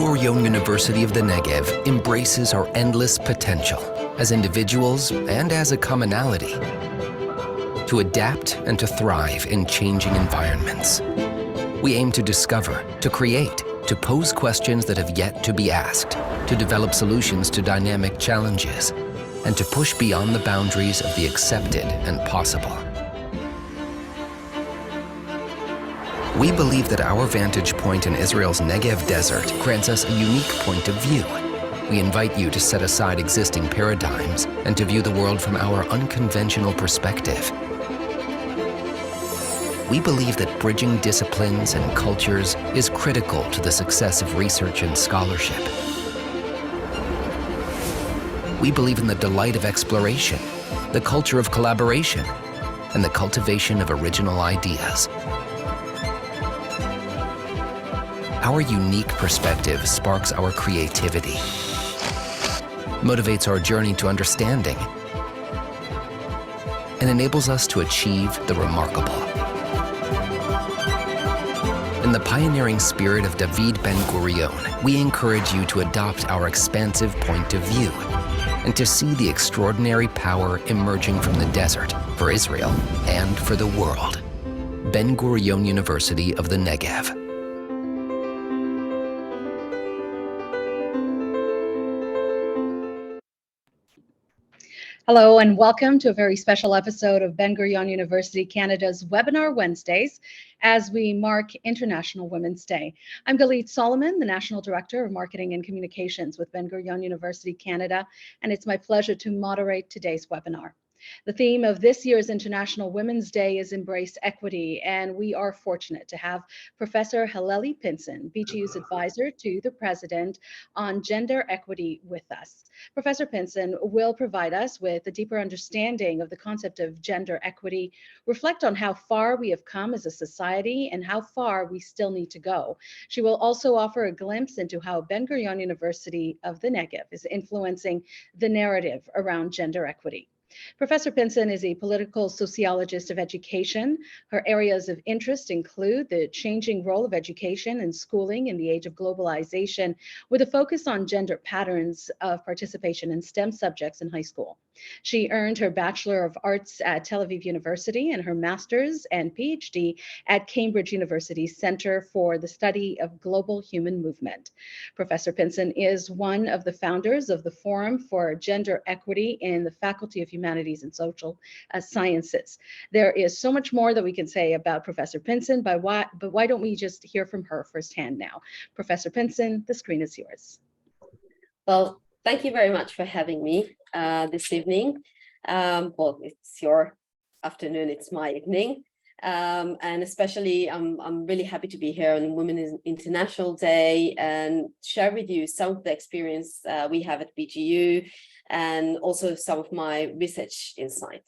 Ben-Gurion University of the Negev embraces our endless potential as individuals and as a commonality to adapt and to thrive in changing environments. We aim to discover, to create, to pose questions that have yet to be asked, to develop solutions to dynamic challenges, and to push beyond the boundaries of the accepted and possible. We believe that our vantage point in Israel's Negev desert grants us a unique point of view. We invite you to set aside existing paradigms and to view the world from our unconventional perspective. We believe that bridging disciplines and cultures is critical to the success of research and scholarship. We believe in the delight of exploration, the culture of collaboration, and the cultivation of original ideas. Our unique perspective sparks our creativity, motivates our journey to understanding, and enables us to achieve the remarkable. In the pioneering spirit of David Ben-Gurion, we encourage you to adopt our expansive point of view and to see the extraordinary power emerging from the desert for Israel and for the world. Ben-Gurion University of the Negev. Hello and welcome to a very special episode of Ben-Gurion University Canada's Webinar Wednesdays as we mark International Women's Day. I'm Galit Solomon, the National Director of Marketing and Communications with Ben-Gurion University Canada, and it's my pleasure to moderate today's webinar. The theme of this year's International Women's Day is Embrace Equity, and we are fortunate to have Professor Halleli Pinson, BGU's advisor to the President on gender equity with us. Professor Pinson will provide us with a deeper understanding of the concept of gender equity, reflect on how far we have come as a society and how far we still need to go. She will also offer a glimpse into how Ben-Gurion University of the Negev is influencing the narrative around gender equity. Professor Pinson is a political sociologist of education. Her areas of interest include the changing role of education and schooling in the age of globalization, with a focus on gender patterns of participation in STEM subjects in high school. She earned her Bachelor of Arts at Tel Aviv University and her Master's and PhD at Cambridge University Center for the Study of Global Human Movement. Professor Pinson is one of the founders of the Forum for Gender Equity in the Faculty of Humanities and Social Sciences. There is so much more that we can say about Professor Pinson, but why don't we just hear from her firsthand now? Professor Pinson, the screen is yours. Well, thank you very much for having me this evening. Well, it's your afternoon, it's my evening. And especially I'm really happy to be here on Women's International Day and share with you some of the experience we have at BGU and also some of my research insight.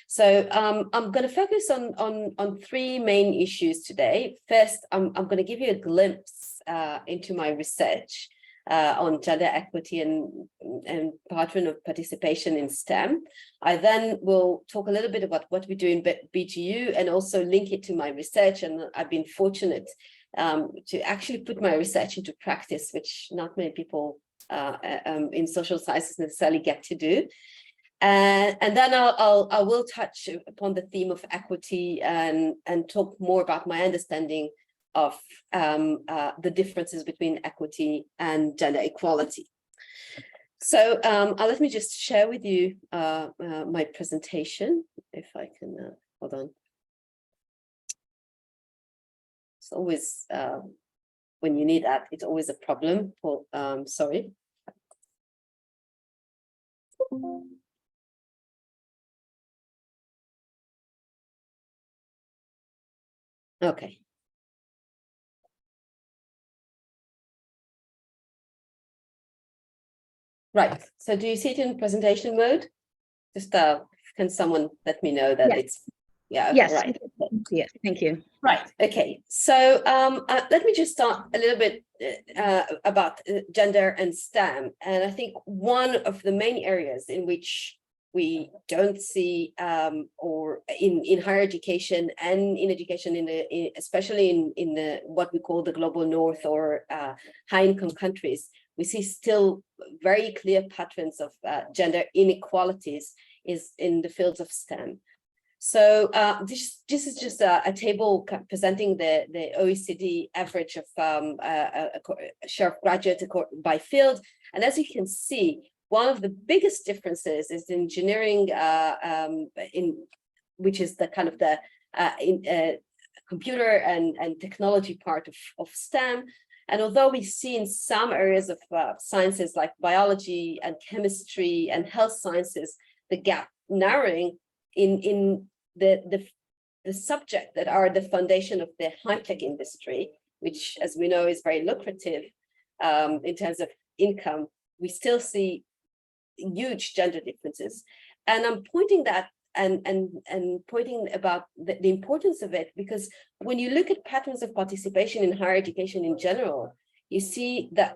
So I'm going to focus on three main issues today. First, I'm going to give you a glimpse into my research on gender equity and pattern of participation in STEM. I then will talk a little bit about what we do in BGU and also link it to my research. And I've been fortunate to actually put my research into practice, which not many people in social sciences necessarily get to do. And then I will touch upon the theme of equity and talk more about my understanding of the differences between equity and gender equality. So let me just share with you my presentation, if I can, hold on. It's always, when you need that, it's always a problem. Well, sorry. Okay. Right, so do you see it in presentation mode? Just can someone let me know that it's, yeah, yes, right. Yes, thank you. Right, okay, so let me just start a little bit about gender and STEM. And I think one of the main areas in which we don't see, or in higher education and in education, especially in the what we call the global north or high-income countries, we see still very clear patterns of gender inequalities is in the fields of STEM. So this is just a table presenting the OECD average of a share of graduates by field. And as you can see, one of the biggest differences is engineering, which is the kind of the computer and technology part of STEM. And although we see in some areas of sciences like biology and chemistry and health sciences, the gap narrowing in the subject that are the foundation of the high-tech industry, which, as we know, is very lucrative in terms of income, we still see huge gender differences. And I'm pointing that and pointing about the importance of it, because when you look at patterns of participation in higher education in general, you see that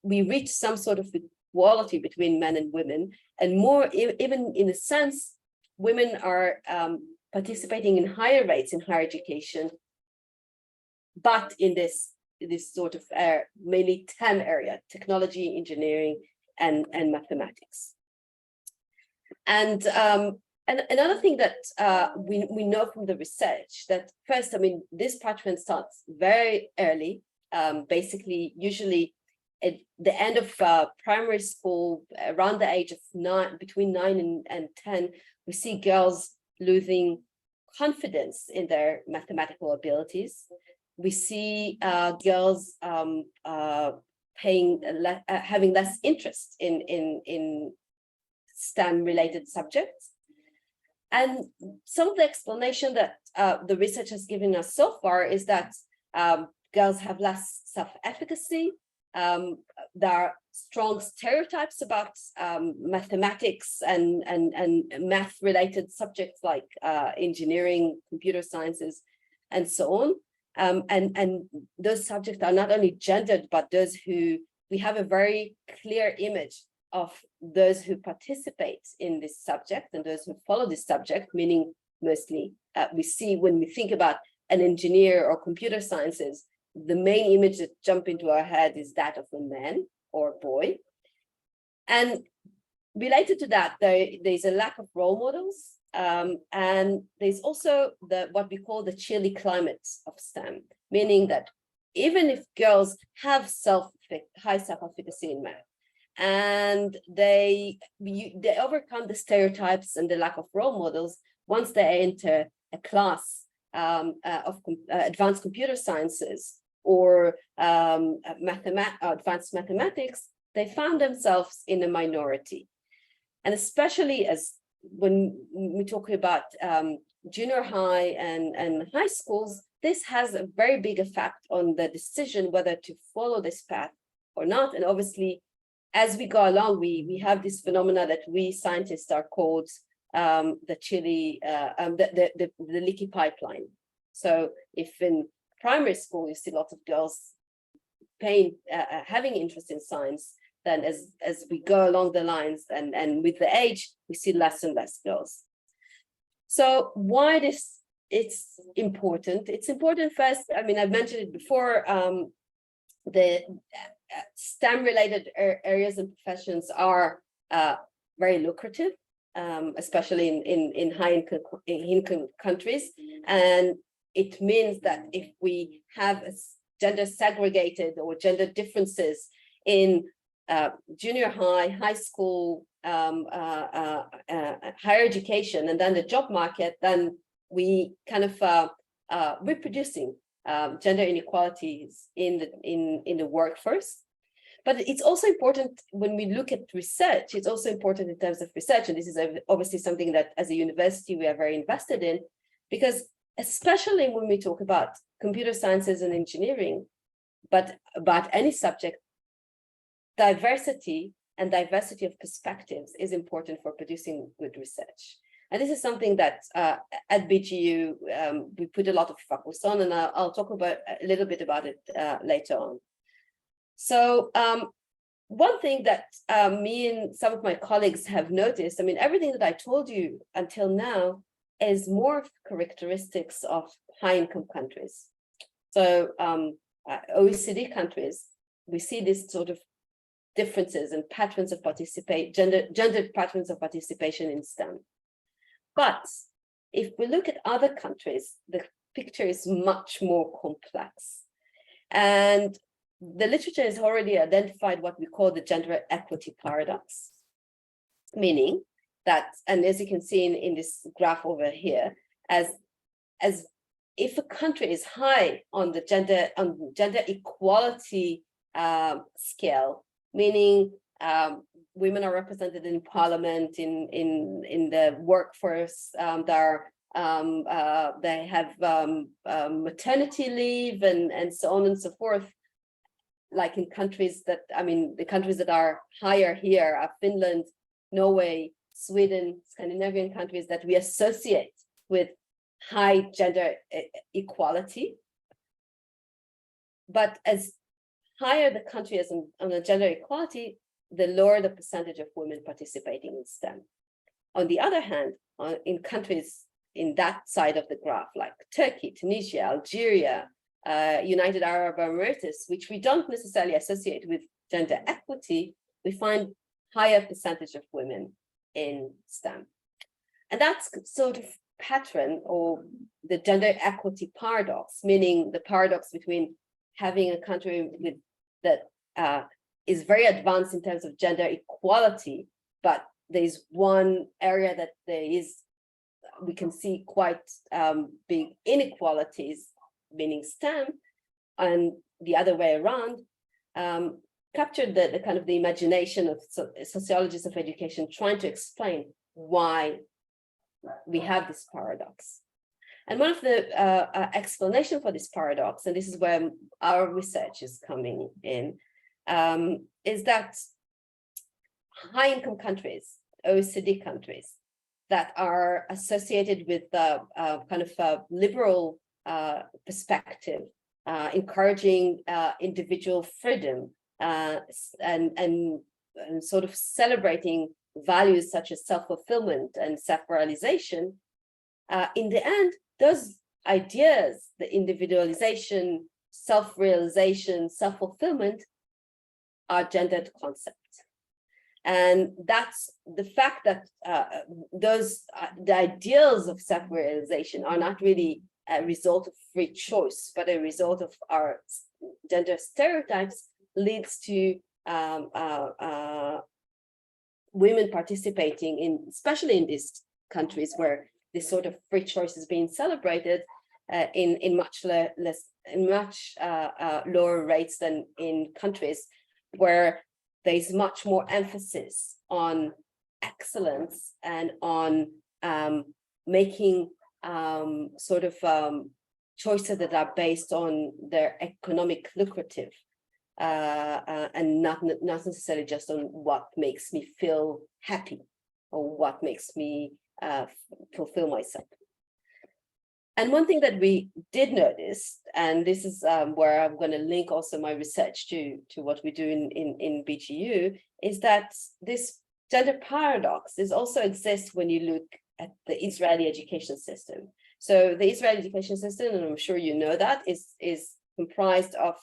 we reach some sort of equality between men and women, and more, even in a sense, women are participating in higher rates in higher education, but in this sort of mainly STEM area, technology, engineering, and mathematics. And another thing that we know from the research, that first, I mean, this pattern starts very early, basically, usually at the end of primary school, around the age of between 9 and 10, we see girls losing confidence in their mathematical abilities. We see girls having less interest in STEM-related subjects. And some of the explanation that the research has given us so far is that girls have less self-efficacy. There are strong stereotypes about mathematics and math-related subjects like engineering, computer sciences, and so on. And those subjects are not only gendered, but those who, we have a very clear image of those who participate in this subject and those who follow this subject, meaning mostly we see when we think about an engineer or computer sciences, the main image that jump into our head is that of a man or a boy. And related to that, there's a lack of role models. And there's also what we call the chilly climate of STEM, meaning that even if girls have high self-efficacy in math, and they overcome the stereotypes and the lack of role models, once they enter a class of advanced computer sciences or advanced mathematics, they found themselves in a minority. And especially as when we talk about junior high and high schools, this has a very big effect on the decision whether to follow this path or not. And obviously, as we go along, we have this phenomena that we scientists are called the leaky pipeline. So if in primary school you see lots of girls having interest in science, then as we go along the lines and with the age, we see less and less girls. So why it's important? It's important first, I mean, I've mentioned it before, the STEM-related areas and professions are very lucrative, especially in high-income countries. And it means that if we have gender segregated or gender differences in junior high school, higher education, and then the job market, then we kind of reproducing gender inequalities in the workforce. But it's also important when we look at research, it's also important in terms of research, and this is obviously something that as a university we are very invested in, because especially when we talk about computer sciences and engineering, but about any subject, diversity of perspectives is important for producing good research. And this is something that at BGU, we put a lot of focus on, and I'll talk about a little bit about it later on. So one thing that me and some of my colleagues have noticed, I mean, everything that I told you until now is more characteristics of high-income countries. So OECD countries, we see this sort of differences and patterns of gendered patterns of participation in STEM. But if we look at other countries, the picture is much more complex. And the literature has already identified what we call the gender equity paradox, meaning that, and as you can see in this graph over here, as if a country is high on the gender equality scale, meaning women are represented in parliament, in the workforce, they have maternity leave and so on and so forth. Like in countries that, I mean, the countries that are higher here are Finland, Norway, Sweden, Scandinavian countries that we associate with high gender equality. But as higher the country is on the gender equality, the lower the percentage of women participating in STEM. On the other hand, in countries in that side of the graph, like Turkey, Tunisia, Algeria, United Arab Emirates, which we don't necessarily associate with gender equity, we find higher percentage of women in STEM. And that's sort of pattern, or the gender equity paradox, meaning the paradox between having a country with that is very advanced in terms of gender equality, but there's one area that we can see quite big inequalities, meaning STEM, and the other way around, captured the kind of the imagination of sociologists of education trying to explain why we have this paradox. And one of the explanation for this paradox, and this is where our research is coming in, is that high-income countries, OECD countries, that are associated with kind of a liberal perspective, encouraging individual freedom and sort of celebrating values such as self-fulfillment and self-realization, in the end, those ideas, the individualization, self-realization, self-fulfillment, are gendered concepts. And that's the fact that the ideals of self-realization are not really a result of free choice, but a result of our gender stereotypes, leads to women participating in, especially in these countries where this sort of free choice is being celebrated, in much lower rates than in countries where there's much more emphasis on excellence and on making choices that are based on their economic lucrative, and not necessarily just on what makes me feel happy or what makes me fulfill myself. And one thing that we did notice, and this is where I'm going to link also my research to what we do in BGU, is that this gender paradox also exists when you look at the Israeli education system. So the Israeli education system, and I'm sure you know that, is comprised of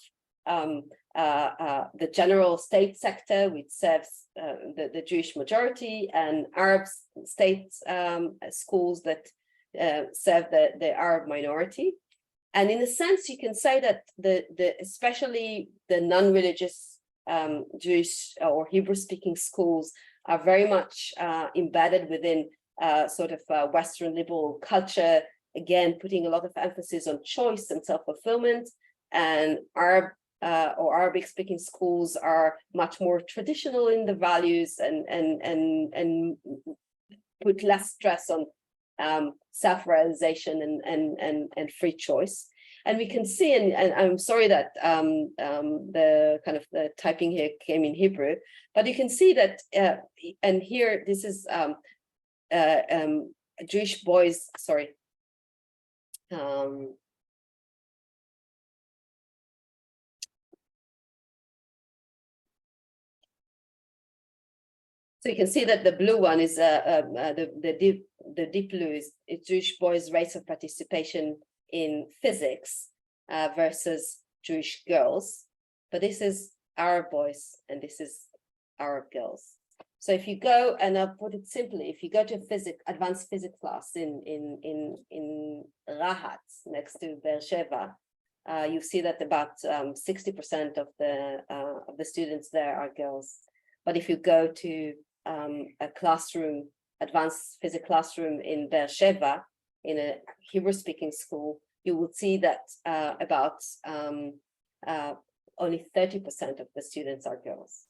the general state sector, which serves the Jewish majority, and Arab state schools that serve the Arab minority. And in a sense, you can say that especially the non-religious Jewish or Hebrew-speaking schools are very much embedded within Western liberal culture, again, putting a lot of emphasis on choice and self-fulfillment. And Arab or Arabic-speaking schools are much more traditional in the values and put less stress on self-realization and free choice. And we can see, and I'm sorry that the typing here came in Hebrew, but you can see that, and here this is Jewish boys, sorry. So you can see that the blue one is the deep blue is Jewish boys' rates of participation in physics versus Jewish girls. But this is Arab boys and this is Arab girls. So if you go, and I'll put it simply, if you go to advanced physics class in Rahat next to Beersheba, you see that about 60% of the students there are girls. But if you go to a classroom, advanced physics classroom in Beersheba, in a Hebrew-speaking school, you will see that about only 30% of the students are girls.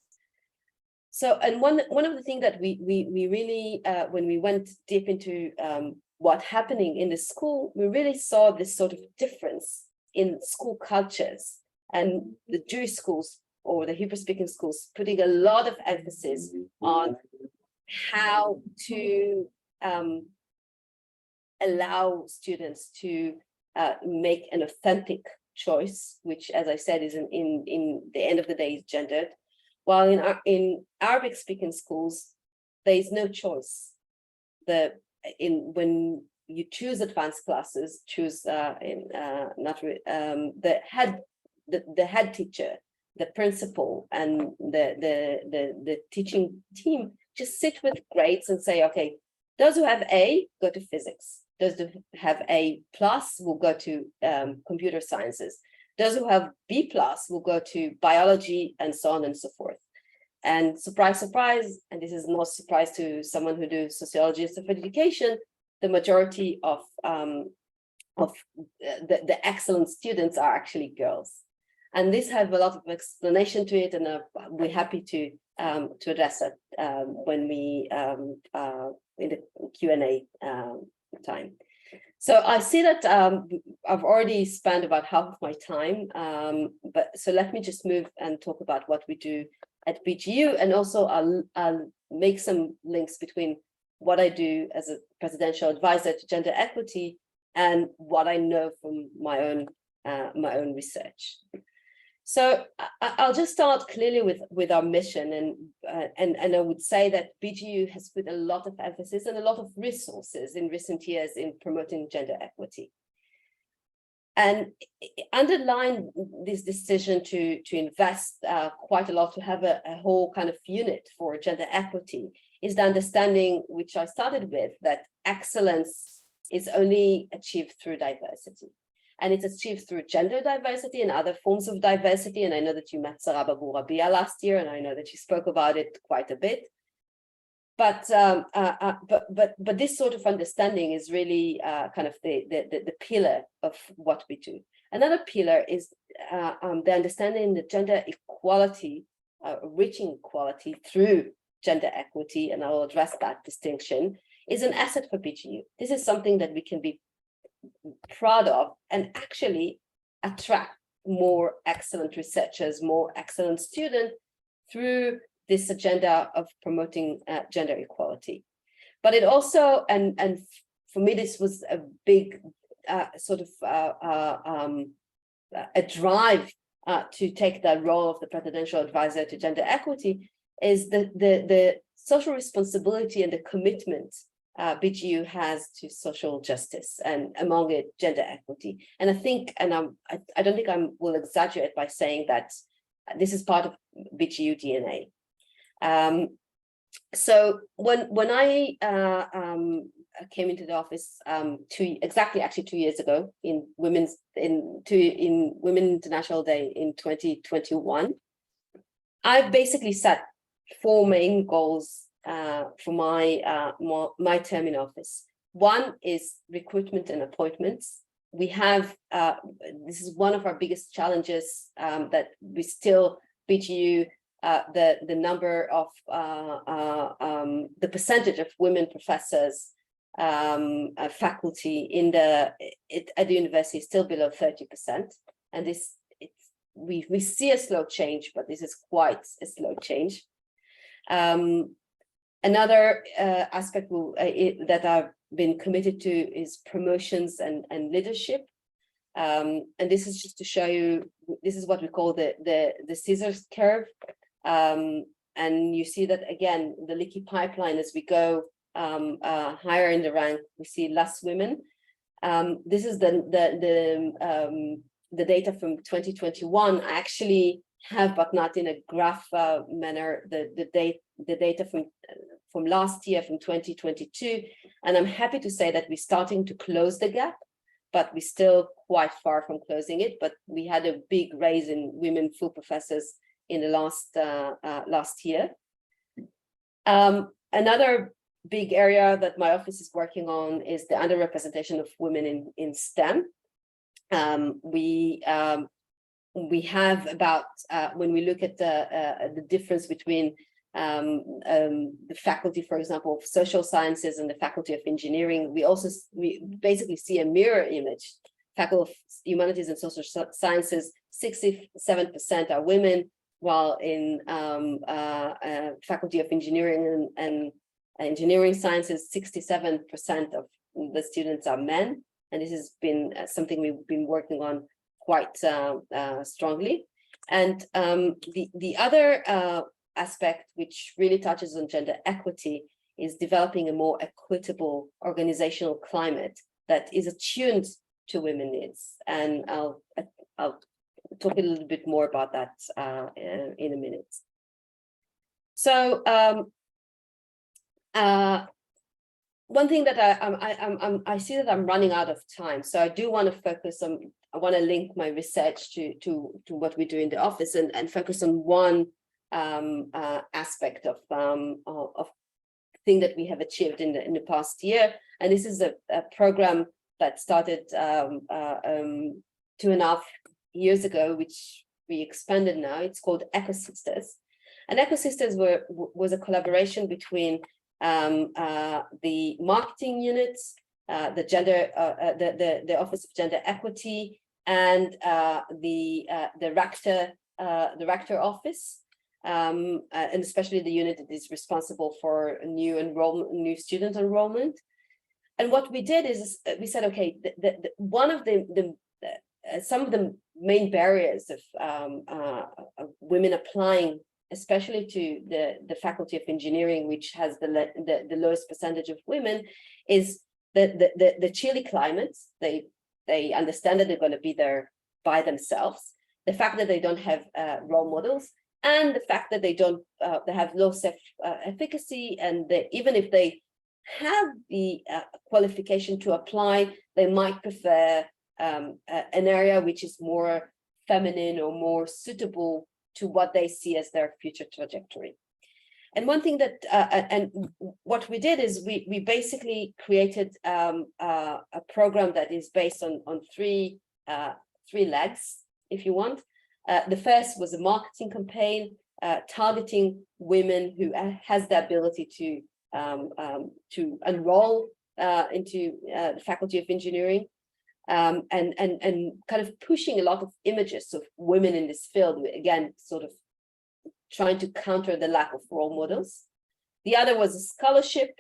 So, and one of the things that we really, when we went deep into what's happening in the school, we really saw this sort of difference in school cultures, and the Jewish schools or the Hebrew-speaking schools putting a lot of emphasis on how to allow students to make an authentic choice, which, as I said, is in the end of the day is gendered. While in Arabic-speaking schools, there is no choice. When you choose advanced classes, choose the head teacher, the principal, and the teaching team just sit with grades and say, okay, those who have A go to physics. Those who have A+ will go to computer sciences. Those who have B+ will go to biology, and so on and so forth. And surprise, surprise, and this is no surprise to someone who does sociology of education, the majority of the excellent students are actually girls. And this have a lot of explanation to it, and we're happy to address it when we in the Q&A time. So I see that I've already spent about half of my time, but so let me just move and talk about what we do at BGU, and also I'll make some links between what I do as a presidential advisor to gender equity and what I know from my own research. So I'll just start clearly with our mission, and I would say that BGU has put a lot of emphasis and a lot of resources in recent years in promoting gender equity. And underlying this decision to invest quite a lot, to have a whole kind of unit for gender equity, is the understanding, which I started with, that excellence is only achieved through diversity. And it's achieved through gender diversity and other forms of diversity. And I know that you met Sarah Babu Rabia last year, and I know that she spoke about it quite a bit. But this sort of understanding is really kind of the pillar of what we do. Another pillar is the understanding that gender equality, reaching equality through gender equity, and I will address that distinction, is an asset for BGU. This is something that we can be proud of and actually attract more excellent researchers, more excellent students through this agenda of promoting gender equality. But it also, and for me, this was a big sort of a drive to take the role of the presidential advisor to gender equity, is the social responsibility and the commitment BGU has to social justice, and among it gender equity. And I think, and I don't think I will exaggerate by saying that this is part of BGU DNA. So when I came into the office actually 2 years ago in Women International Day in 2021, I basically set 4 main goals for my term in office. One is recruitment and appointments. We have this is one of our biggest challenges, that we still BGU. The number of the percentage of women professors, faculty at the university is still below 30%, and we see a slow change, but this is quite a slow change. Another aspect that I've been committed to is promotions and leadership. And this is just to show you, this is what we call the scissors curve. And you see that again, the leaky pipeline, as we go higher in the rank, we see less women. This is the data from 2021. I actually have, but not in a graph manner, the data from last year, from 2022. And I'm happy to say that we're starting to close the gap, but we're still quite far from closing it. But we had a big raise in women full professors in the last year. Another big area that my office is working on is the underrepresentation of women in STEM. We have about, when we look at the difference between the faculty, for example, of social sciences and the faculty of engineering, we basically see a mirror image. Faculty of humanities and social sciences, 67% are women, while in faculty of engineering and engineering sciences, 67% of the students are men. And this has been something we've been working on quite strongly. And the other aspect, which really touches on gender equity, is developing a more equitable organizational climate that is attuned to women's needs. And I'll talk a little bit more about that in a minute. So one thing that I see that I'm running out of time, so I do want to focus on. I want to link my research to what we do in the office and focus on one aspect of thing that we have achieved in the past year, and this is a program that started 2.5 years ago, which we expanded now. It's called Ecosisters, and Ecosisters was a collaboration between the marketing units, the Office of Gender Equity, and the rector office, and especially the unit that is responsible for new student enrollment. And what we did is we said, okay, one of some of the main barriers of women applying, especially to the Faculty of Engineering, which has the lowest percentage of women, is the chilly climate. They understand that they're going to be there by themselves. The fact that they don't have role models, and the fact that they have low self-efficacy, and even if they have the qualification to apply, they might prefer an area which is more feminine or more suitable to what they see as their future trajectory. And one thing that, and what we did is we basically created a program that is based on three legs, if you want. The first was a marketing campaign targeting women who has the ability to enroll into the Faculty of Engineering, and kind of pushing a lot of images of women in this field, again, sort of trying to counter the lack of role models. The other was a scholarship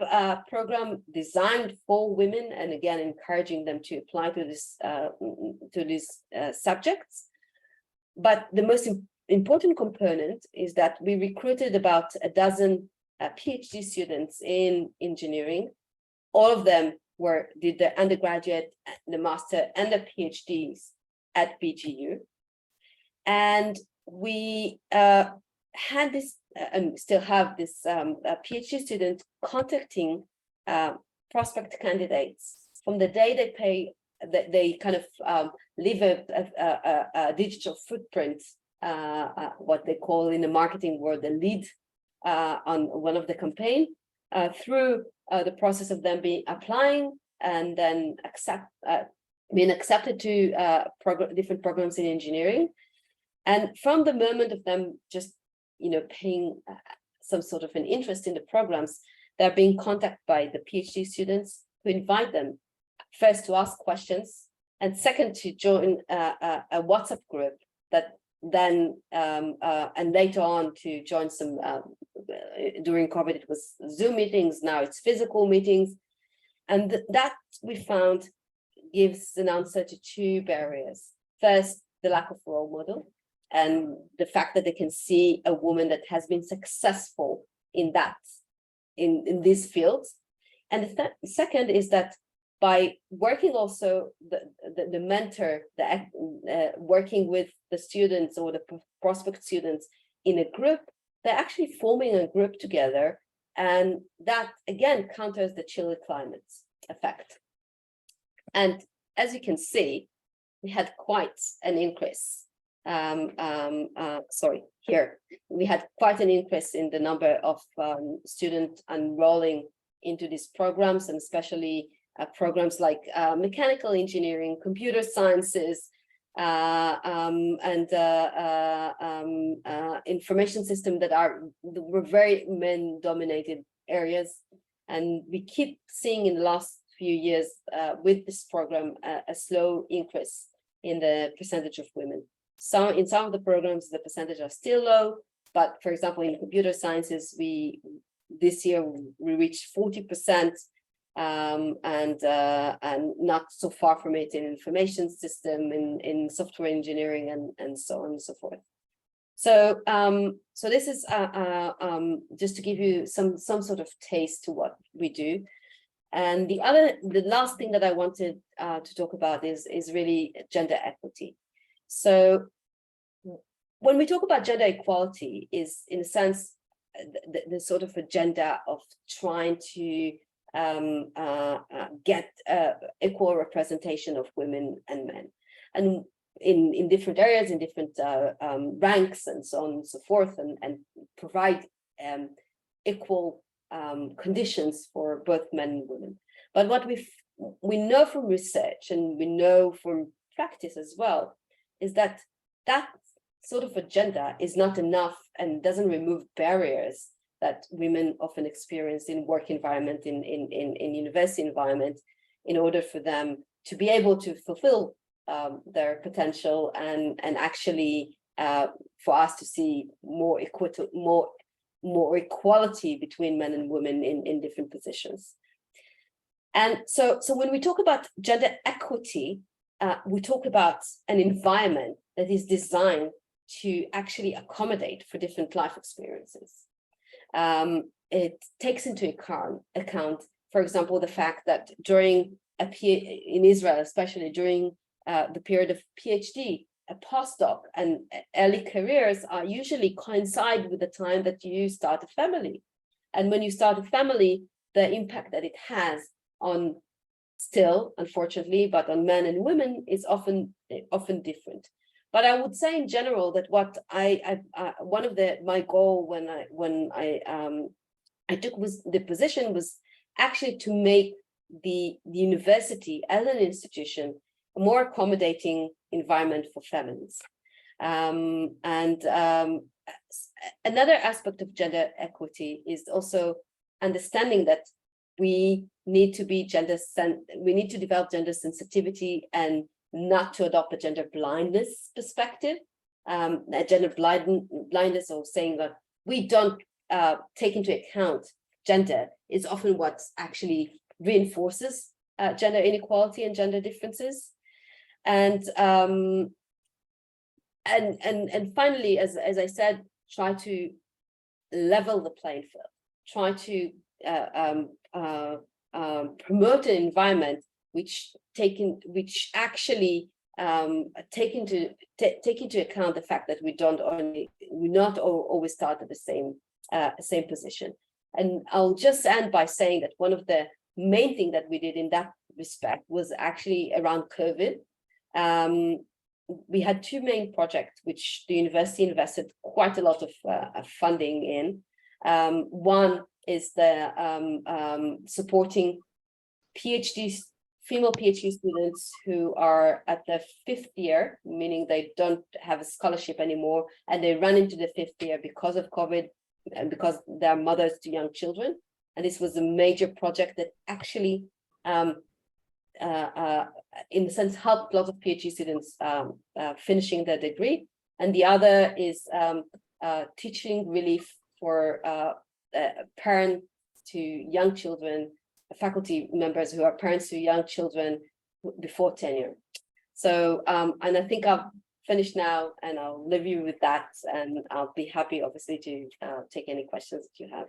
program designed for women, and again, encouraging them to apply to these subjects. But the most important component is that we recruited about a dozen PhD students in engineering. All of them did their undergraduate, the master, and the PhDs at BGU. And we had this, and still have this PhD student contacting prospect candidates from the day they kind of leave a digital footprint, what they call in the marketing world the lead on one of the campaign, through the process of them applying and then being accepted to different programs in engineering. And from the moment of them just paying some sort of an interest in the programs, they're being contacted by the PhD students who invite them first to ask questions, and second to join a WhatsApp group that then and later on to join some during COVID it was Zoom meetings, now it's physical meetings, and that we found gives an answer to two barriers. First, the lack of role model, and the fact that they can see a woman that has been successful in that, in these fields. And the second is that by working also the mentor, working with the students or the prospect students in a group, they're actually forming a group together, and that again counters the chilly climate effect. And as you can see, we had quite an increase. Here we had quite an increase in the number of students enrolling into these programs, and especially programs like mechanical engineering, computer sciences, and information system that were very men-dominated areas. And we keep seeing in the last few years with this program a slow increase in the percentage of women. In some of the programs, the percentage are still low, but for example, in computer sciences, this year we reached 40%, and not so far from it in information system, in software engineering, and so on and so forth. So so this is just to give you some sort of taste to what we do. And the last thing that I wanted to talk about is really gender equity. So when we talk about gender equality, is in a sense the sort of agenda of trying to get equal representation of women and men, and in different areas, in different ranks, and so on and so forth, and provide equal conditions for both men and women. But what we know from research, and we know from practice as well, is that that sort of agenda is not enough and doesn't remove barriers that women often experience in work environment, in university environment, in order for them to be able to fulfill their potential, and actually for us to see more equality between men and women in different positions. And so when we talk about gender equity, we talk about an environment that is designed to actually accommodate for different life experiences. It takes into account, for example, the fact that during in Israel, especially during the period of PhD, a postdoc and early careers are usually coincide with the time that you start a family. And when you start a family, the impact that it has on, still, unfortunately, but on men and women is often different. But I would say in general that what one of my goal when I took the position was actually to make the university as an institution a more accommodating environment for families. Another aspect of gender equity is also understanding that we need to develop gender sensitivity, and not to adopt a gender blindness perspective, a gender blindness, or saying that we don't take into account gender, is often what actually reinforces gender inequality and gender differences. And finally, as I said, try to level the playing field, try to promote an environment which actually take into account the fact that we not always start at the same position. And I'll just end by saying that one of the main things that we did in that respect was actually around COVID. We had two main projects which the university invested quite a lot of funding in. One is the supporting female PhD students who are at the 5th year, meaning they don't have a scholarship anymore, and they run into the 5th year because of COVID and because they're mothers to young children. And this was a major project that actually, in a sense, helped lots of PhD students finishing their degree. And the other is teaching relief for parents to young children, faculty members who are parents to young children before tenure. So, and I think I've finish now, and I'll leave you with that, and I'll be happy, obviously, to take any questions that you have.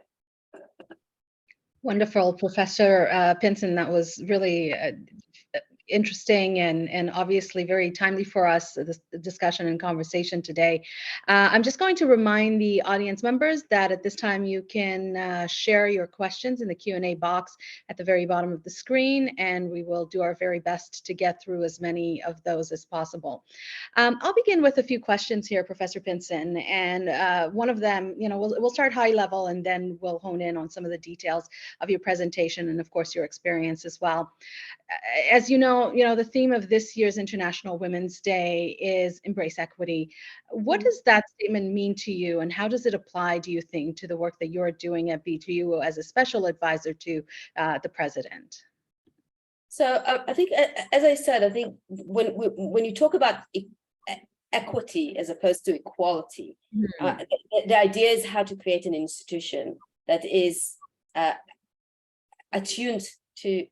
Wonderful, Professor Pinson. That was really interesting and obviously very timely for us, this discussion and conversation today. I'm just going to remind the audience members that at this time you can share your questions in the Q&A box at the very bottom of the screen, and we will do our very best to get through as many of those as possible. I'll begin with a few questions here, Professor Pinson, and one of them, we'll start high level and then we'll hone in on some of the details of your presentation and of course your experience as well. As you know, the theme of this year's International Women's Day is Embrace Equity. What does that statement mean to you, and how does it apply, do you think, to the work that you're doing at BGU as a special advisor to the president? So I think, as I said, I think when you talk about equity as opposed to equality, the idea is how to create an institution that is attuned to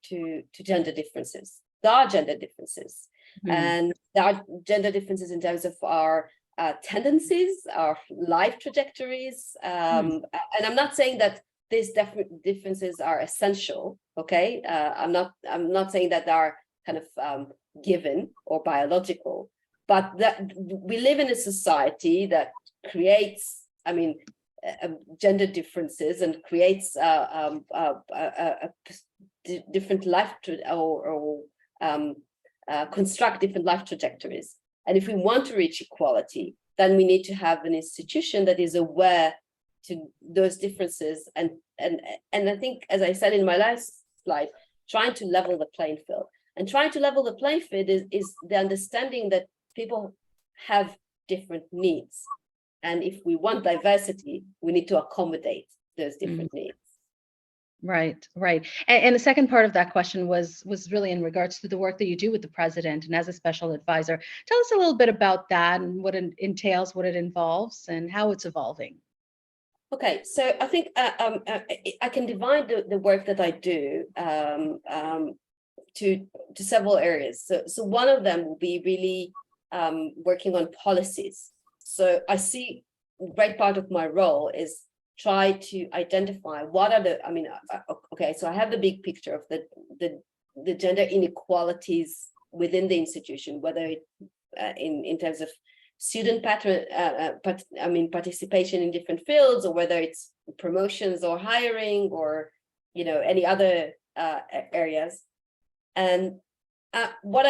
gender differences. There are gender differences, and there are gender differences in terms of our tendencies, our life trajectories, and I'm not saying that these differences are essential. Okay, I'm not saying that they are kind of given or biological, but that we live in a society that creates, gender differences and creates different life construct different life trajectories. And if we want to reach equality, then we need to have an institution that is aware to those differences. And I think, as I said in my last slide, trying to level the playing field. And trying to level the playing field is the understanding that people have different needs. And if we want diversity, we need to accommodate those different needs. Right. And the second part of that question was really in regards to the work that you do with the president and as a special advisor. Tell us a little bit about that and what it entails, what it involves, and how it's evolving. Okay, so I think I can divide the work that I do to several areas. So one of them will be really working on policies. So I see a great part of my role is try to identify what are the, okay, so I have the big picture of the gender inequalities within the institution, whether it, in terms of student participation in different fields, or whether it's promotions or hiring or, any other areas. And what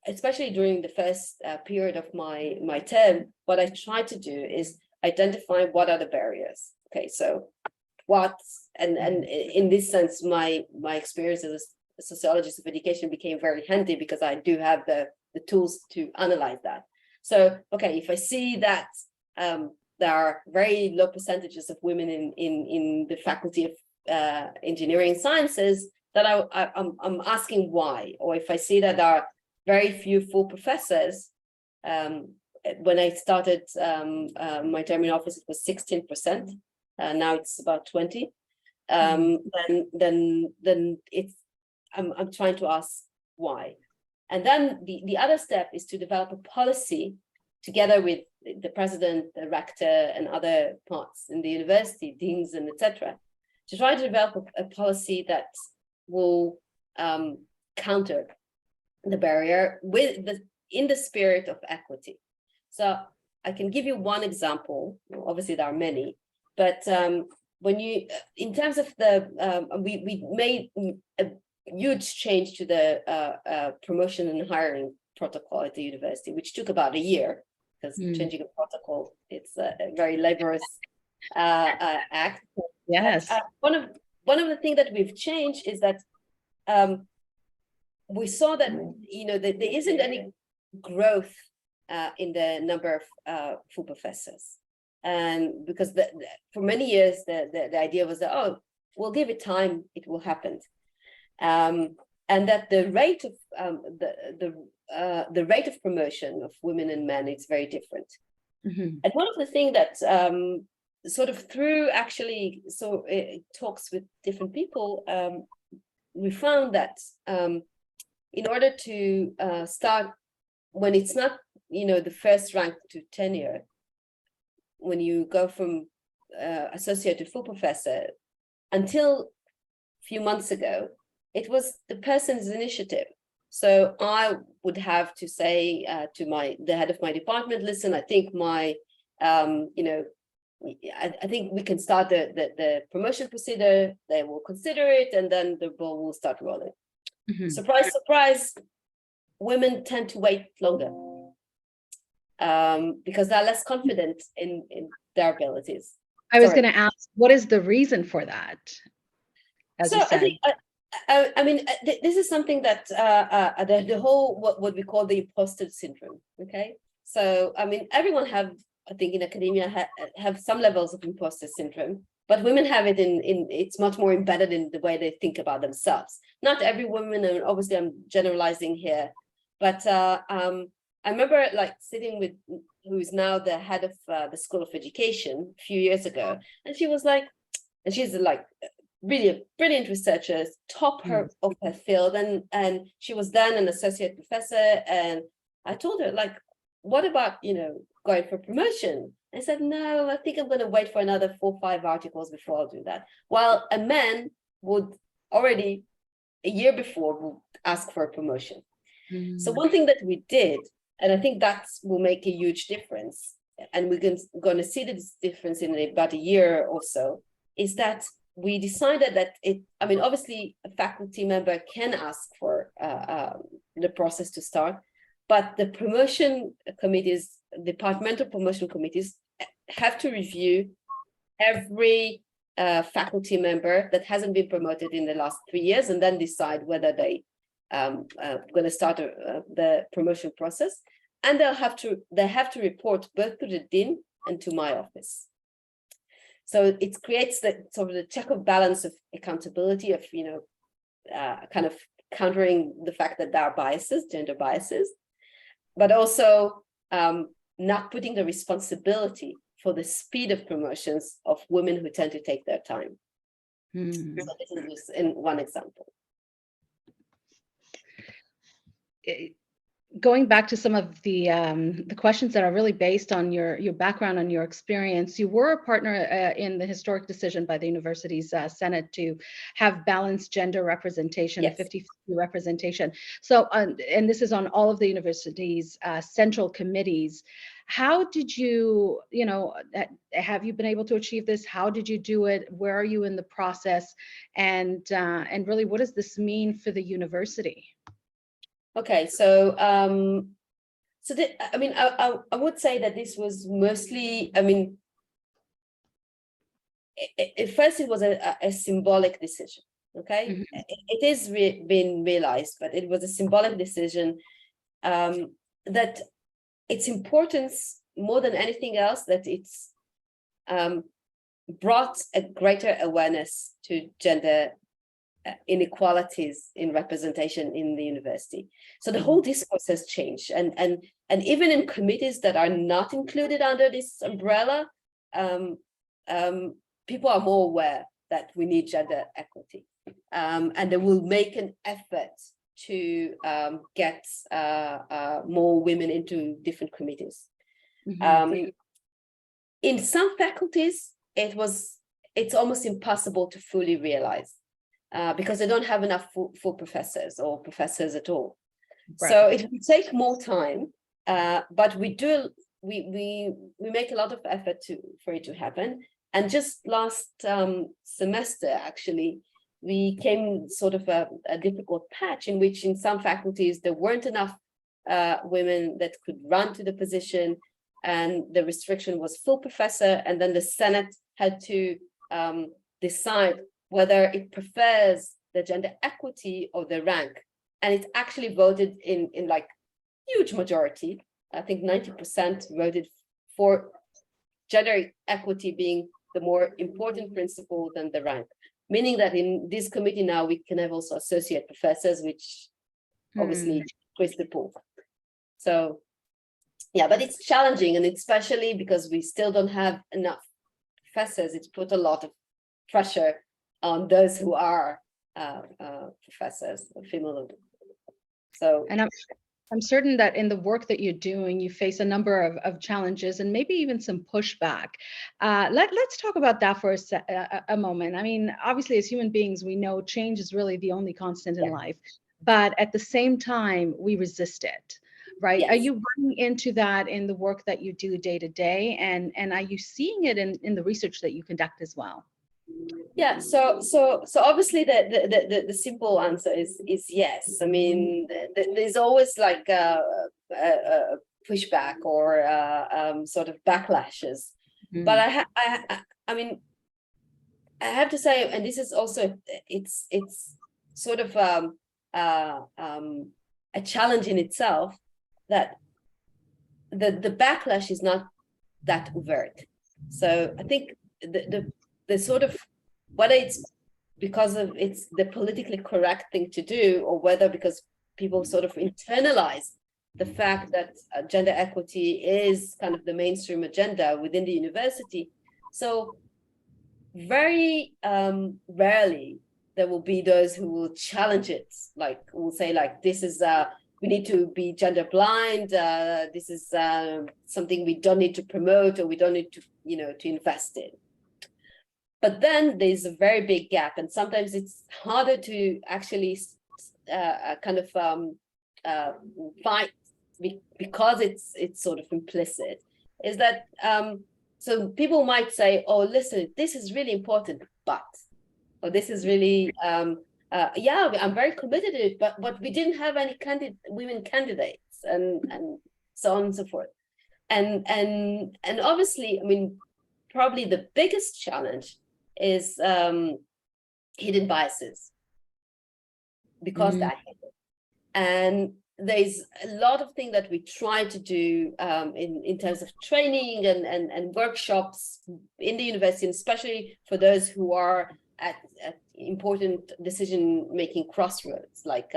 especially during the first period of my term, what I try to do is identify what are the barriers. Okay, so and in this sense, my experience as a sociologist of education became very handy because I do have the tools to analyze that. So, okay, if I see that there are very low percentages of women in the faculty of engineering sciences, that I'm asking why. Or if I see that there are very few full professors, when I started my term in office, it was 16%. Now it's about 20. Then it's I'm trying to ask why. And then the other step is to develop a policy together with the president, the rector, and other parts in the university, deans, and etc., to try to develop a policy that will counter the barrier in the spirit of equity. So I can give you one example. Obviously, there are many, but when you, in terms of we made a huge change to the promotion and hiring protocol at the university, which took about a year, because changing a protocol, it's a very laborious act. Yes. But, one of the things that we've changed is that we saw that that there isn't any growth in the number of full professors, and because for many years the idea was that, oh, we'll give it time, it will happen, and that the rate of the rate of promotion of women and men is very different. And one of the things that sort of through actually talks with different people, we found that in order to start, when it's not the first rank to tenure, when you go from associate to full professor, until a few months ago, it was the person's initiative. So I would have to say to the head of my department, listen, I think I think we can start the promotion procedure. They will consider it, and then the ball will start rolling. Mhm. Surprise, surprise, women tend to wait longer because they're less confident in their abilities. I was Sorry. going to ask, what is the reason for that? As you So said. I think, this is something that the whole what we call the imposter syndrome. Okay, so I mean, everyone I think in academia have some levels of imposter syndrome, but women have it in it's much more embedded in the way they think about themselves. Not every woman, and obviously I'm generalizing here, but I remember like sitting with who's now the head of the School of Education a few years ago, and she was like, and she's like really a brilliant researcher, top of her field, and she was then an associate professor. And I told her, like, what about going for promotion? I said, no, I think I'm going to wait for another 4 or 5 articles before I'll do that. While a man would already a year before would ask for a promotion. So one thing that we did, and I think that will make a huge difference, and we're going to see this difference in about a year or so, is that we decided that obviously a faculty member can ask for the process to start, but the promotion committees, departmental promotion committees, have to review every faculty member that hasn't been promoted in the last 3 years, and then decide whether they going to start the promotion process. And they have to report both to the dean and to my office. So it creates the sort of the check of balance of accountability of kind of countering the fact that there are biases, gender biases, but also not putting the responsibility for the speed of promotions of women who tend to take their time. So this is just in one example. Going back to some of the questions that are really based on your background and your experience, you were a partner in the historic decision by the university's Senate to have balanced gender representation, Yes. 50-50 representation. So, and this is on all of the university's central committees. How did you, have you been able to achieve this? How did you do it? Where are you in the process? And really, what does this mean for the university? Okay, so I would say that this was mostly, at first it was a symbolic decision. Okay, it is been realized, but it was a symbolic decision that its importance more than anything else, that it's brought a greater awareness to gender inequalities in representation in the university. So the whole discourse has changed, and even in committees that are not included under this umbrella, people are more aware that we need gender equity, and they will make an effort to get more women into different committees. In some faculties, it's almost impossible to fully realize. Because they don't have enough full professors or professors at all. Right. So it will take more time, but we make a lot of effort for it to happen. And just last semester, actually, we came sort of a difficult patch in which in some faculties there weren't enough women that could run to the position, and the restriction was full professor, and then the Senate had to decide whether it prefers the gender equity or the rank. And it actually voted in like huge majority. I think 90% voted for gender equity being the more important principle than the rank. Meaning that in this committee now, we can have also associate professors, which obviously increase the pool. So, yeah, but it's challenging, and especially because we still don't have enough professors, it's put a lot of pressure on those who are professors, female. So, and I'm certain that in the work that you're doing, you face a number of challenges and maybe even some pushback. Let's talk about that for a moment. I mean, obviously, as human beings, we know change is really the only constant in Yeah. life, but at the same time, we resist it, right? Are Yes. you running into that in the work that you do day to day? And are you seeing it in the research that you conduct as well? Yeah, so obviously the simple answer is yes. I mean, there's always like a pushback or sort of backlashes. But I mean, I have to say, and this is also it's sort of a challenge in itself, that the backlash is not that overt. So I think the sort of, whether it's because of it's the politically correct thing to do, or whether because people sort of internalize the fact that gender equity is kind of the mainstream agenda within the university. So very rarely there will be those who will challenge it, like will say like, this is we need to be gender blind, this is something we don't need to promote, or we don't need to, to invest in. But then there's a very big gap, and sometimes it's harder to actually kind of fight, because it's sort of implicit, is that so people might say, oh, listen, this is really important, or this is really yeah, I'm very committed to it, but we didn't have any women candidates, and so on and so forth. And obviously, I mean, probably the biggest challenge is hidden biases, because they're hidden. And there's a lot of things that we try to do in terms of training and workshops in the university, and especially for those who are at important decision-making crossroads, like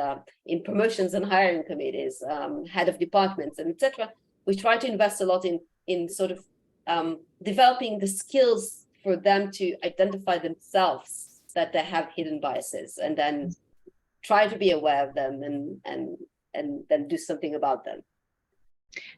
in promotions and hiring committees, head of departments, and etc. We try to invest a lot in sort of developing the skills for them to identify themselves that they have hidden biases, and then try to be aware of them, and then do something about them.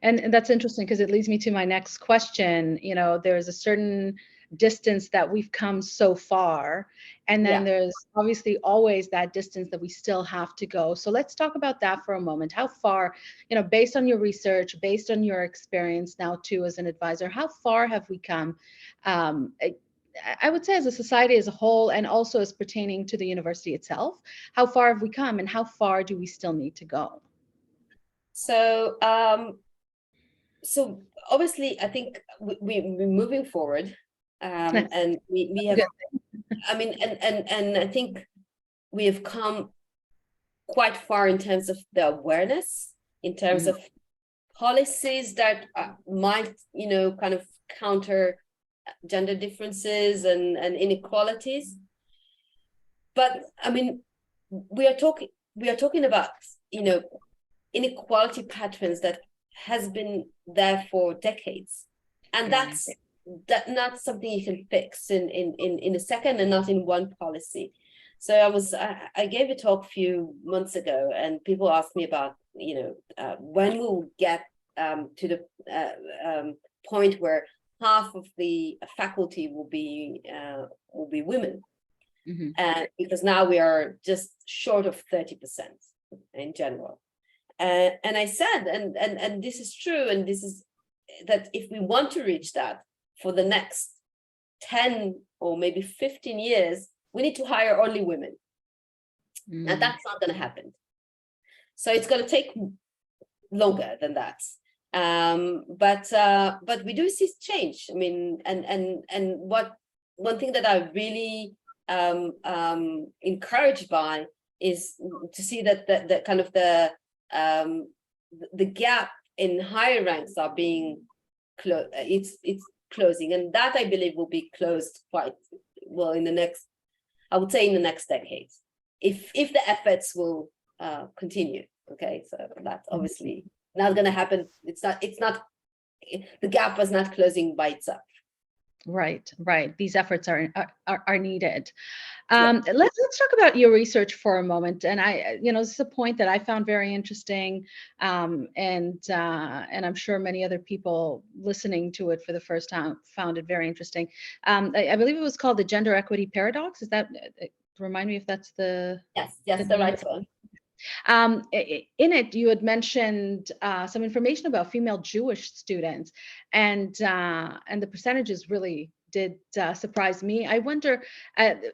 And that's interesting, because it leads me to my next question. There's a certain distance that we've come so far, and then there's obviously always that distance that we still have to go. So let's talk about that for a moment. How far, based on your research, based on your experience now too as an advisor, how far have we come? I would say as a society as a whole, and also as pertaining to the university itself, how far have we come, and how far do we still need to go? So so obviously, I think we're moving forward, and we have, I mean, and I think we have come quite far in terms of the awareness, in terms of policies that might, kind of counter gender differences and inequalities. But I mean, we are talking about, inequality patterns that has been there for decades, and that's not something you can fix in a second, and not in one policy. So I gave a talk a few months ago, and people asked me about, when we'll get to the point where half of the faculty will be women, because now we are just short of 30% in general. And I said, and this is true, and this is that if we want to reach that for the next 10 or maybe 15 years, we need to hire only women. And that's not going to happen. So it's going to take longer than that. But we do see change. I mean, and one thing that I really encouraged by is to see that the kind of the gap in higher ranks are being it's closing, and that I believe will be closed quite well in the next, I would say, in the next decade, if the efforts will continue. Okay, so that's obviously not going to happen. It's not the gap was not closing by itself. Right, right. These efforts are needed. Yeah. Let's talk about your research for a moment. And this is a point that I found very interesting, and I'm sure many other people listening to it for the first time found it very interesting. I believe it was called the gender equity paradox. Is that remind me if that's Yes, the the name? right one. In it, you had mentioned some information about female Jewish students, and the percentages really did surprise me. I wonder,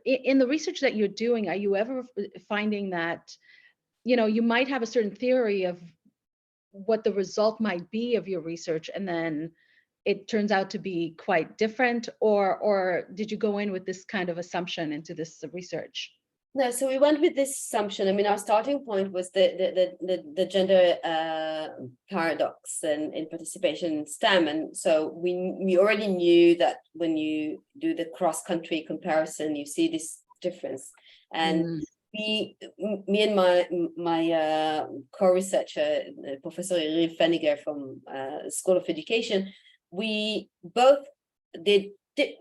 in the research that you're doing, are you ever finding that, you might have a certain theory of what the result might be of your research, and then it turns out to be quite different, or did you go in with this kind of assumption into this research? No, so we went with this assumption. I mean, our starting point was the gender paradox and in participation in STEM, and so we already knew that when you do the cross-country comparison, you see this difference. And me and my co-researcher, Professor Yariv Feniger from School of Education, we both did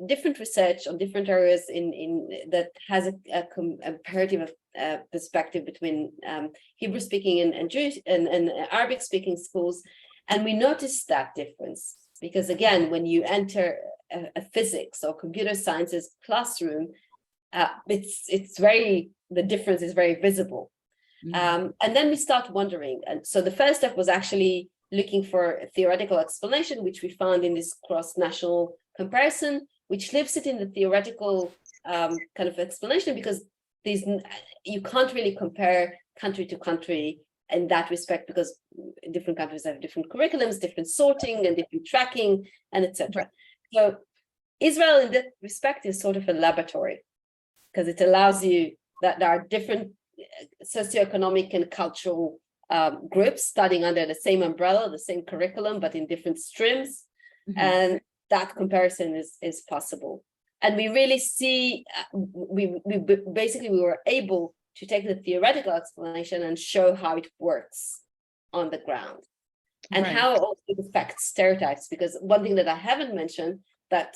different research on different areas in that has a comparative perspective between Hebrew speaking and Jewish and Arabic speaking schools, and we noticed that difference because again, when you enter a physics or computer sciences classroom, the difference is very visible. And then we start wondering, and so the first step was actually looking for a theoretical explanation, which we found in this cross-national comparison, which leaves it in the theoretical kind of explanation because you can't really compare country to country in that respect because different countries have different curriculums, different sorting and different tracking and etc. So Israel in that respect is sort of a laboratory because it allows you that there are different socioeconomic and cultural groups studying under the same umbrella, the same curriculum, but in different streams. And that comparison is possible. And we really see, we were able to take the theoretical explanation and show how it works on the ground and how it also affects stereotypes. Because one thing that I haven't mentioned, that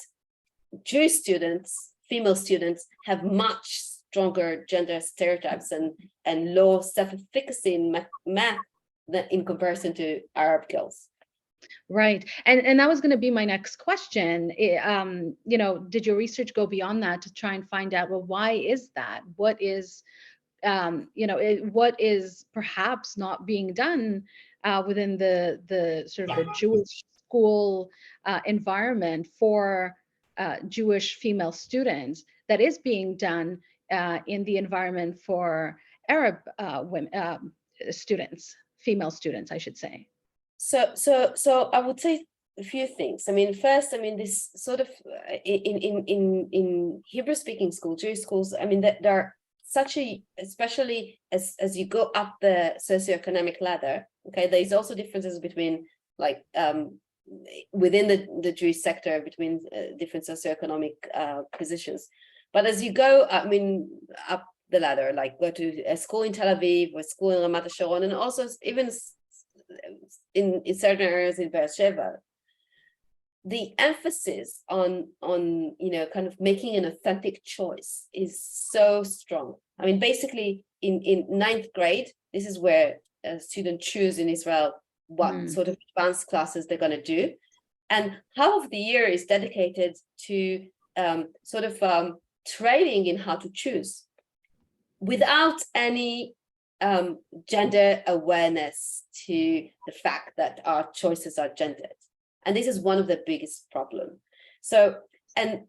Jewish students, female students, have much stronger gender stereotypes and low self-efficacy in math than in comparison to Arab girls. Right. And that was going to be my next question. Did your research go beyond that to try and find out, well, why is that? What is, what is perhaps not being done within the sort of the Jewish school environment for Jewish female students that is being done in the environment for Arab women students, female students, I should say? So I would say a few things. I mean, first, I mean, this sort of in Hebrew-speaking schools, Jewish schools, I mean, there are especially as you go up the socioeconomic ladder, okay, there's also differences between like within the Jewish sector between different socioeconomic positions. But as you go, I mean, up the ladder, like go to a school in Tel Aviv or a school in Ramat HaSharon, and also even in certain areas in Beersheba, the emphasis on kind of making an authentic choice is so strong. I mean, basically in ninth grade, this is where a student choose in Israel what sort of advanced classes they're going to do, and half of the year is dedicated to training in how to choose without any gender awareness to the fact that our choices are gendered. And this is one of the biggest problems. So, and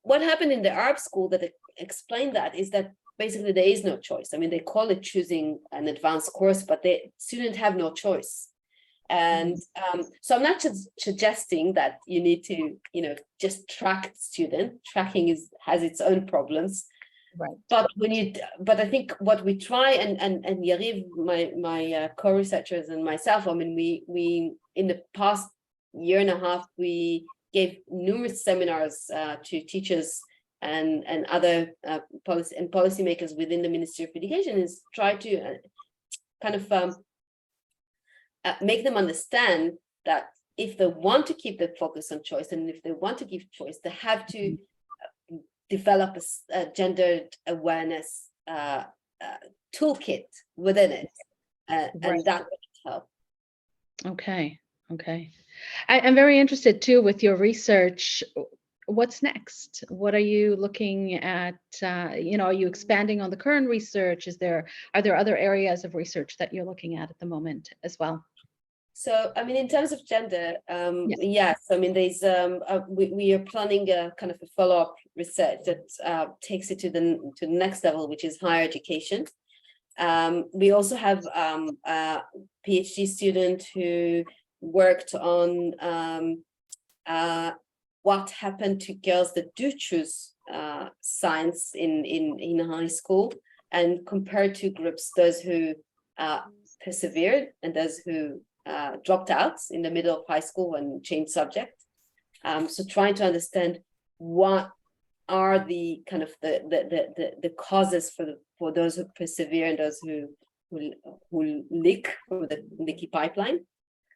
what happened in the Arab school that explained that is that basically there is no choice. I mean, they call it choosing an advanced course, but the students have no choice. And so I'm not just suggesting that you need to, just track the student. Tracking has its own problems. Right. But I think what we try and Yariv, my co-researchers and myself, I mean, we in the past year and a half, we gave numerous seminars to teachers and other policymakers within the Ministry of Education, is try to kind of make them understand that if they want to keep the focus on choice, and if they want to give choice, they have to develop a gendered awareness toolkit within it, Right. and that would help. Okay. I'm very interested too with your research. What's next? What are you looking at? Are you expanding on the current research? Are there other areas of research that you're looking at the moment as well? So, I mean, in terms of gender, Yes. yes, I mean, there's we are planning a kind of a follow-up research that takes it to the next level, which is higher education. We also have a PhD student who worked on what happened to girls that do choose science in high school, and compared to groups, those who persevered and those who dropped out in the middle of high school and changed subject. So trying to understand what are the kind of the causes for those who persevere and those who leak from the leaky pipeline.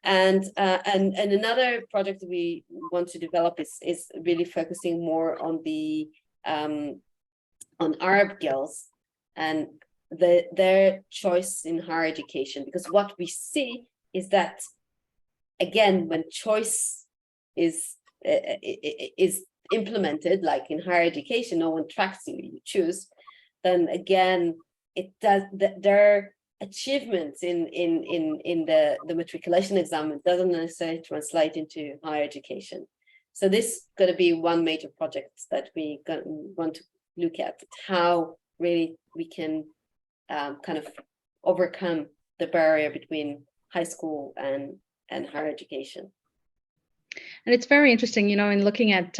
And another project we want to develop is really focusing more on the on Arab girls and their choice in higher education, because what we see is that, again, when choice is implemented, like in higher education, no one tracks you, you choose, then again, it does their achievements in the matriculation exam doesn't necessarily translate into higher education. So this is going to be one major project that we want to look at, how really we can kind of overcome the barrier between high school and higher education. And it's very interesting, in looking at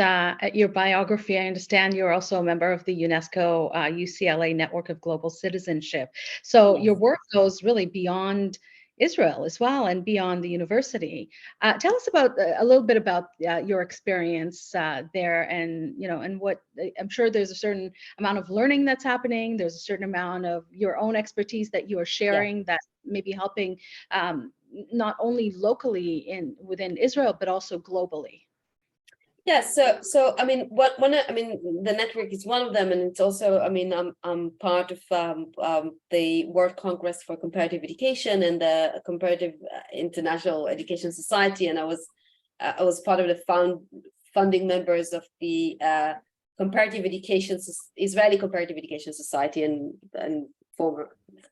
your biography, I understand you're also a member of the UNESCO UCLA Network of Global Citizenship. So Yes. your work goes really beyond Israel as well and beyond the university. Tell us about a little bit about your experience there, and what I'm sure there's a certain amount of learning that's happening. There's a certain amount of your own expertise that you are sharing that may be helping not only locally within Israel, but also globally. Yeah, so I mean, the network is one of them, and it's also, I mean, I'm part of the World Congress for Comparative Education and the Comparative International Education Society, and I was part of the founding members of the Israeli Comparative Education Society, and former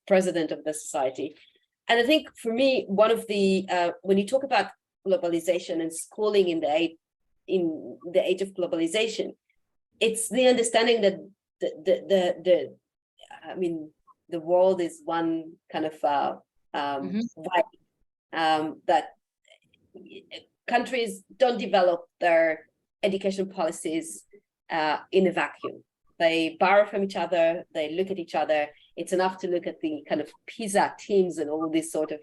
president of the society. And I think for me, one of the when you talk about globalization and schooling in the age of globalization, it's the understanding that the world is one kind of way, that countries don't develop their education policies in a vacuum. They borrow from each other, they look at each other. It's enough to look at the kind of PISA teams and all this sort of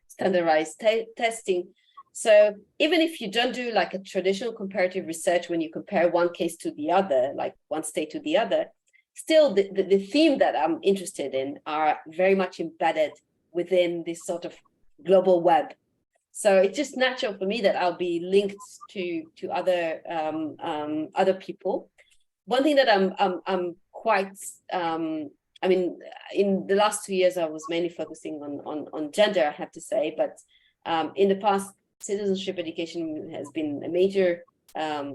standardized testing. So even if you don't do like a traditional comparative research, when you compare one case to the other, like one state to the other, still the theme that I'm interested in are very much embedded within this sort of global web. So it's just natural for me that I'll be linked to other people. One thing that I'm quite I mean, in the last 2 years, I was mainly focusing on gender, I have to say, but in the past, citizenship education has been a major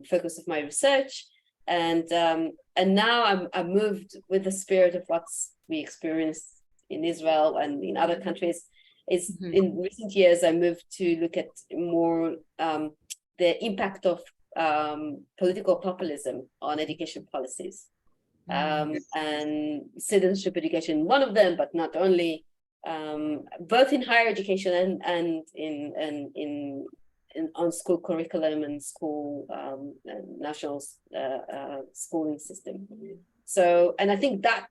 focus of my research, and now I'm moved with the spirit of what we experienced in Israel and in other countries. In recent years, I moved to look at more the impact of political populism on education policies. And citizenship education, one of them, but not only, both in higher education and in on school curriculum and school national schooling system. So, and I think that's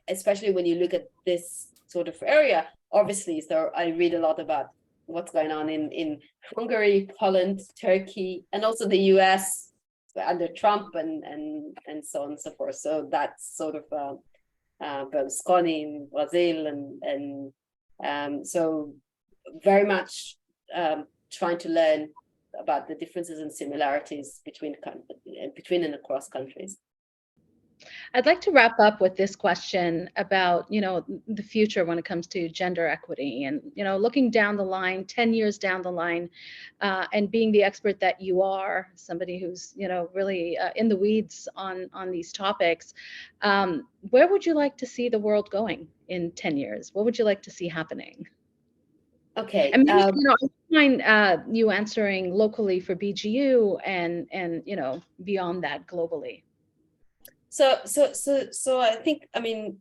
especially when you look at this sort of area, obviously, so I read a lot about what's going on in Hungary, Poland, Turkey, and also the US under Trump and so on and so forth. So that's sort of Berlusconi in Brazil, and so very much trying to learn about the differences and similarities between and across countries. I'd like to wrap up with this question about, the future when it comes to gender equity and, looking down the line, 10 years down the line, and being the expert that you are, somebody who's, really in the weeds on these topics. Where would you like to see the world going in 10 years? What would you like to see happening? Okay. And maybe, I find you answering locally for BGU and, beyond that globally. So I think, I mean,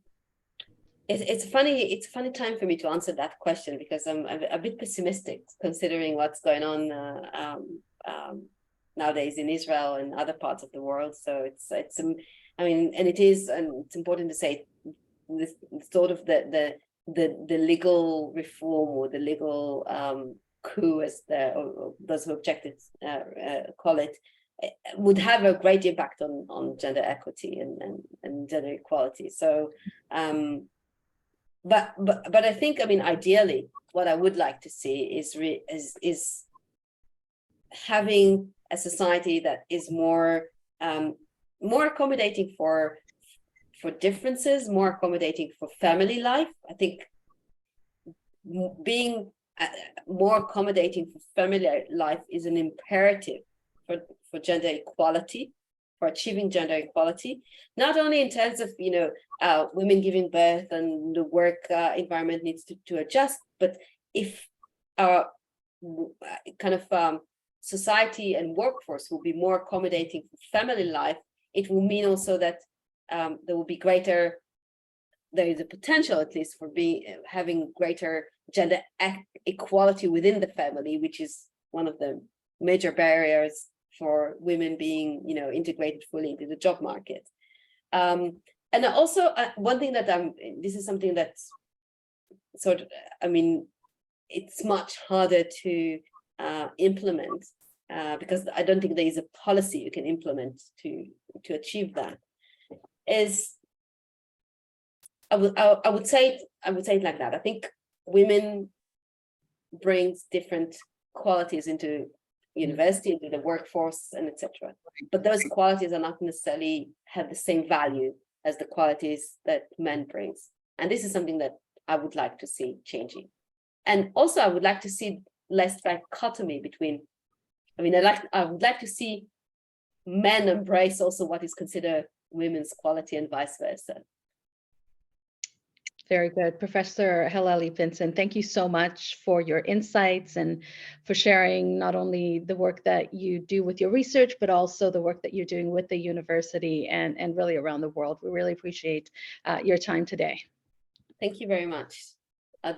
it's a funny time for me to answer that question, because I'm a bit pessimistic considering what's going on nowadays in Israel and other parts of the world. So I mean, and it's important to say this sort of the legal reform or the legal coup, as those who objected call it, would have a great impact on gender equity and gender equality. So, but I think, I mean, ideally, what I would like to see is having a society that is more accommodating for differences, more accommodating for family life. I think being more accommodating for family life is an imperative for gender equality, for achieving gender equality, not only in terms of, women giving birth and the work environment needs to adjust, but if our kind of society and workforce will be more accommodating for family life, it will mean also that there will be there is a potential, at least, for having greater gender equality within the family, which is one of the major barriers for women being, integrated fully into the job market. And also, one thing that this is something that's sort of, I mean, it's much harder to implement because I don't think there is a policy you can implement to achieve that. Is I would say it like that. I think women brings different qualities into university, into the workforce, and etc. But those qualities are not necessarily have the same value as the qualities that men brings. And this is something that I would like to see changing. And also, I would like to see less dichotomy between. I mean, I would like to see men embrace also what is considered women's quality and vice versa. Very good. Professor Halleli Pinson, thank you so much for your insights and for sharing not only the work that you do with your research, but also the work that you're doing with the university and really around the world. We really appreciate your time today. Thank you very much. I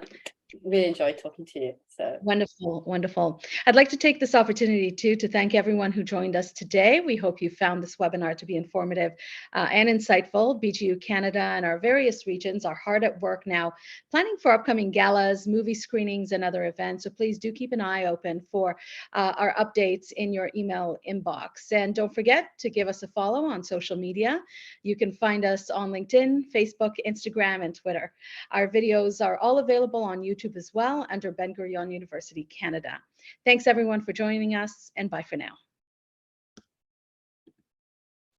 really enjoyed talking to you. So wonderful, wonderful. I'd like to take this opportunity too to thank everyone who joined us today. We hope you found this webinar to be informative and insightful. BGU Canada and our various regions are hard at work now, planning for upcoming galas, movie screenings, and other events. So please do keep an eye open for our updates in your email inbox. And don't forget to give us a follow on social media. You can find us on LinkedIn, Facebook, Instagram, and Twitter. Our videos are all available on YouTube as well under Ben-Gurion University Canada. Thanks everyone for joining us, and bye for now.